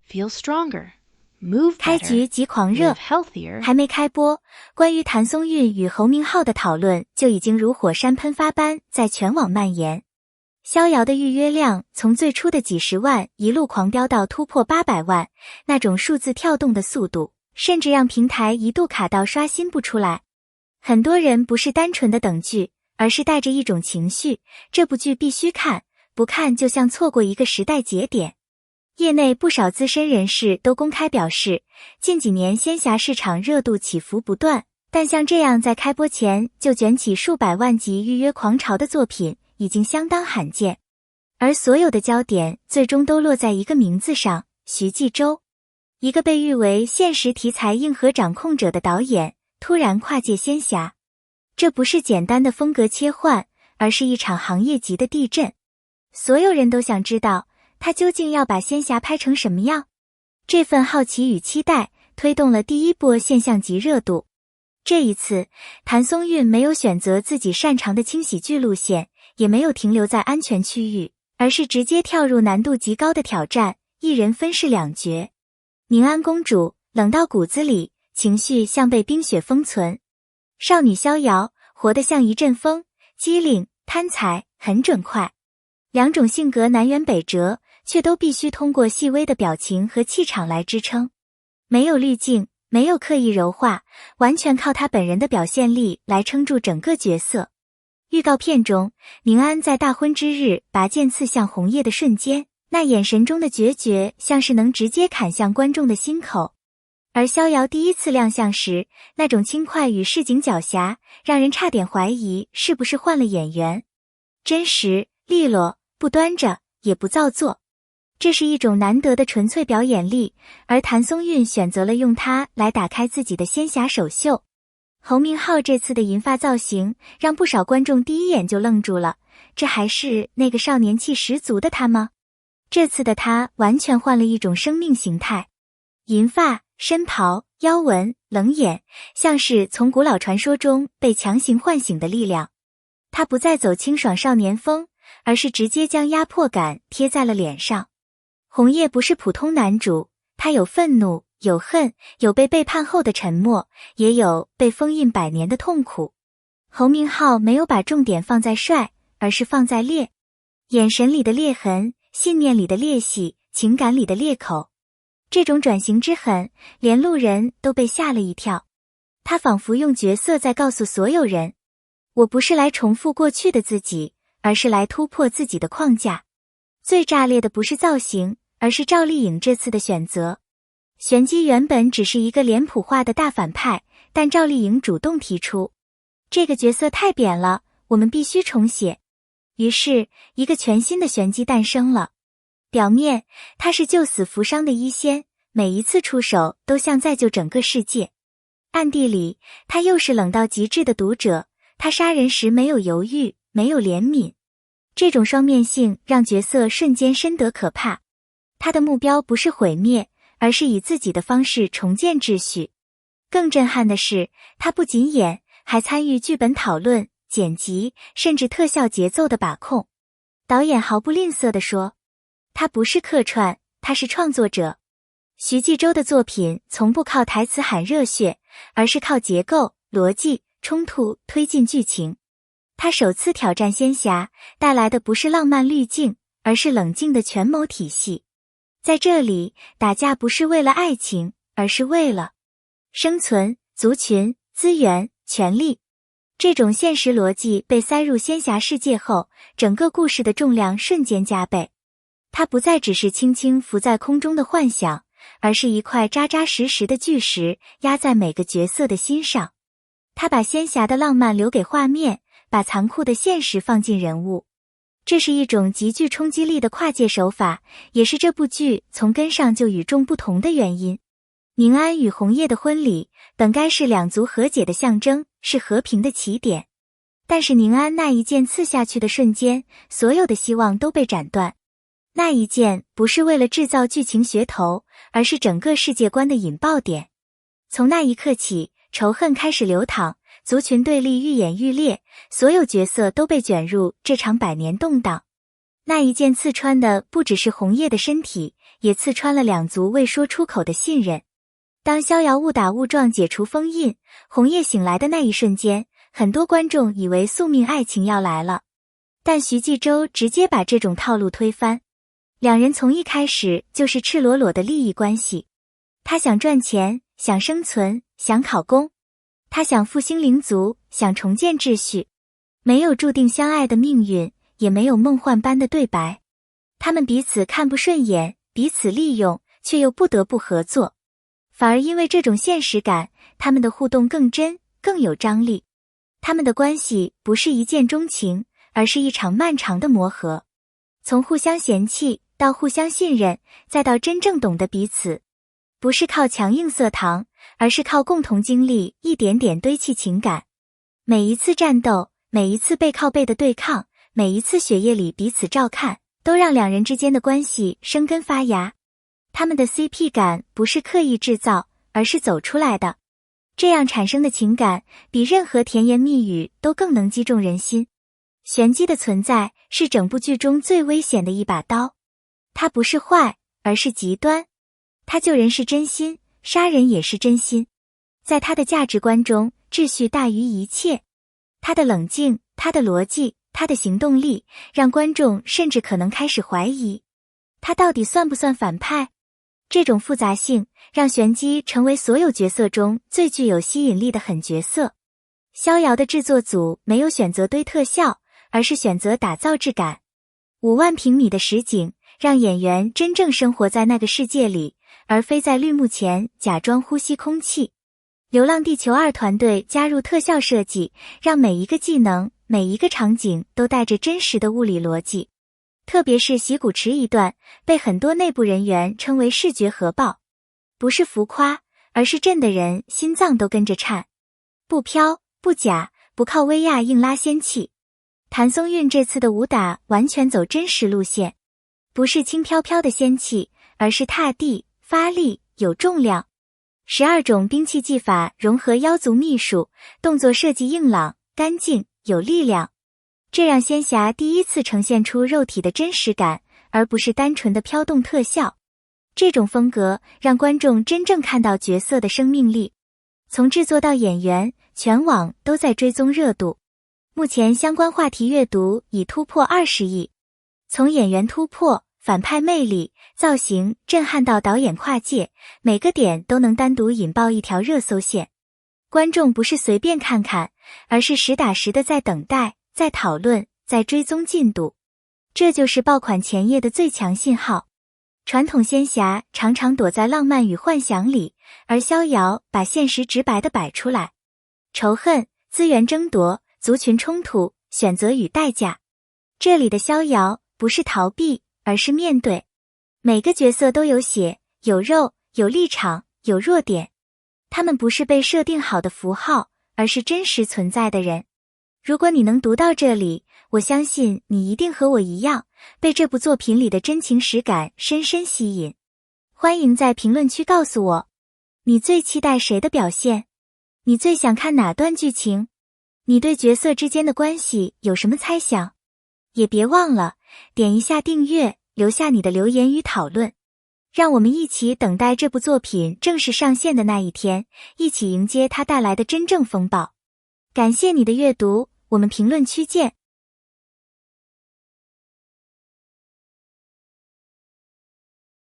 feel stronger, move 开 better, 局即狂热， live healthier. 还没开播，关于谭松韵与侯明昊的讨论就已经如火山喷发般在全网蔓延。逍遥的预约量从最初的几十万一路狂飙到突破800万，那种数字跳动的速度，甚至让平台一度卡到刷新不出来。很多人不是单纯的等剧，而是带着一种情绪，这部剧必须看，不看就像错过一个时代节点。业内不少资深人士都公开表示，近几年仙侠市场热度起伏不断，但像这样在开播前就卷起数百万级预约狂潮的作品已经相当罕见。而所有的焦点最终都落在一个名字上，徐纪周。一个被誉为现实题材硬核掌控者的导演，突然跨界仙侠。这不是简单的风格切换，而是一场行业级的地震。所有人都想知道，他究竟要把仙侠拍成什么样？这份好奇与期待推动了第一波现象级热度。这一次，谭松韵没有选择自己擅长的轻喜剧路线，也没有停留在安全区域，而是直接跳入难度极高的挑战，一人分饰两角。宁安公主冷到骨子里，情绪像被冰雪封存；少女逍遥活得像一阵风，机灵、贪财、很准快。两种性格南辕北辙，却都必须通过细微的表情和气场来支撑。没有滤镜，没有刻意柔化，完全靠她本人的表现力来撑住整个角色。预告片中，宁安在大婚之日拔剑刺向红叶的瞬间，那眼神中的决绝像是能直接砍向观众的心口。而逍遥第一次亮相时，那种轻快与市井狡黠，让人差点怀疑是不是换了演员。真实、利落，不端着，也不造作。这是一种难得的纯粹表演力，而谭松韵选择了用它来打开自己的仙侠首秀。侯明昊这次的银发造型让不少观众第一眼就愣住了，这还是那个少年气十足的他吗？这次的他完全换了一种生命形态，银发、深袍、腰纹、冷眼，像是从古老传说中被强行唤醒的力量。他不再走清爽少年风，而是直接将压迫感贴在了脸上。红叶不是普通男主，他有愤怒，有恨，有被背叛后的沉默，也有被封印100年的痛苦。侯明昊没有把重点放在帅，而是放在烈。眼神里的裂痕，信念里的裂隙，情感里的裂口。这种转型之狠，连路人都被吓了一跳。他仿佛用角色在告诉所有人，我不是来重复过去的自己，而是来突破自己的框架。最炸裂的不是造型，而是赵丽颖这次的选择。玄机原本只是一个脸谱化的大反派，但赵丽颖主动提出，这个角色太扁了，我们必须重写。于是，一个全新的玄机诞生了。表面，他是救死扶伤的医仙，每一次出手都像在救整个世界。暗地里，他又是冷到极致的读者，他杀人时没有犹豫，没有怜悯。这种双面性让角色瞬间深得可怕。他的目标不是毁灭，而是以自己的方式重建秩序。更震撼的是，他不仅演，还参与剧本讨论、剪辑，甚至特效节奏的把控。导演毫不吝啬地说，他不是客串，他是创作者。徐纪周的作品从不靠台词喊热血，而是靠结构、逻辑、冲突推进剧情。他首次挑战仙侠，带来的不是浪漫滤镜，而是冷静的权谋体系。在这里，打架不是为了爱情，而是为了生存、族群、资源、权力。这种现实逻辑被塞入仙侠世界后，整个故事的重量瞬间加倍。它不再只是轻轻浮在空中的幻想，而是一块扎扎实实的巨石，压在每个角色的心上。他把仙侠的浪漫留给画面，把残酷的现实放进人物。这是一种极具冲击力的跨界手法，也是这部剧从根上就与众不同的原因。宁安与红叶的婚礼本该是两族和解的象征，是和平的起点。但是宁安那一剑刺下去的瞬间，所有的希望都被斩断。那一剑不是为了制造剧情噱头，而是整个世界观的引爆点。从那一刻起，仇恨开始流淌，族群对立愈演愈烈，所有角色都被卷入这场100年动荡。那一剑刺穿的不只是红叶的身体，也刺穿了两族未说出口的信任。当逍遥误打误撞解除封印，红叶醒来的那一瞬间，很多观众以为宿命爱情要来了。但徐纪周直接把这种套路推翻。两人从一开始就是赤裸裸的利益关系。他想赚钱，想生存，想考公。他想复兴灵族，想重建秩序。没有注定相爱的命运，也没有梦幻般的对白。他们彼此看不顺眼，彼此利用，却又不得不合作。反而因为这种现实感，他们的互动更真，更有张力。他们的关系不是一见钟情，而是一场漫长的磨合。从互相嫌弃，到互相信任，再到真正懂得彼此。不是靠强硬色糖，而是靠共同经历，一点点堆砌情感。每一次战斗，每一次背靠背的对抗，每一次血液里彼此照看，都让两人之间的关系生根发芽。他们的 CP 感不是刻意制造，而是走出来的。这样产生的情感，比任何甜言蜜语都更能击中人心。玄机的存在，是整部剧中最危险的一把刀。它不是坏，而是极端。他救人是真心，杀人也是真心。在他的价值观中，秩序大于一切。他的冷静，他的逻辑，他的行动力，让观众甚至可能开始怀疑，他到底算不算反派？这种复杂性，让玄机成为所有角色中最具有吸引力的狠角色。逍遥的制作组没有选择堆特效，而是选择打造质感。5万平米的实景，让演员真正生活在那个世界里，而非在绿幕前假装呼吸空气。流浪地球2团队加入特效设计，让每一个技能，每一个场景都带着真实的物理逻辑。特别是习古池一段，被很多内部人员称为视觉核爆。不是浮夸，而是震的人心脏都跟着颤。不飘，不假，不靠威亚硬拉仙气。谭松韵这次的武打完全走真实路线，不是轻飘飘的仙气，而是踏地、发力、有重量。12种兵器技法融合妖族秘术，动作设计硬朗、干净、有力量。这让仙侠第一次呈现出肉体的真实感，而不是单纯的飘动特效。这种风格让观众真正看到角色的生命力。从制作到演员，全网都在追踪热度。目前相关话题阅读已突破20亿。从演员突破、反派魅力、造型震撼到导演跨界，每个点都能单独引爆一条热搜线。观众不是随便看看，而是实打实的在等待，在讨论，在追踪进度。这就是爆款前夜的最强信号。传统仙侠常常躲在浪漫与幻想里，而逍遥把现实直白地摆出来。仇恨、资源争夺、族群冲突、选择与代价。这里的逍遥不是逃避，而是面对。每个角色都有血，有肉，有立场，有弱点。他们不是被设定好的符号，而是真实存在的人。如果你能读到这里，我相信你一定和我一样，被这部作品里的真情实感深深吸引。欢迎在评论区告诉我，你最期待谁的表现？你最想看哪段剧情？你对角色之间的关系有什么猜想？也别忘了点一下订阅，留下你的留言与讨论。让我们一起等待这部作品正式上线的那一天，一起迎接它带来的真正风暴。感谢你的阅读，我们评论区见。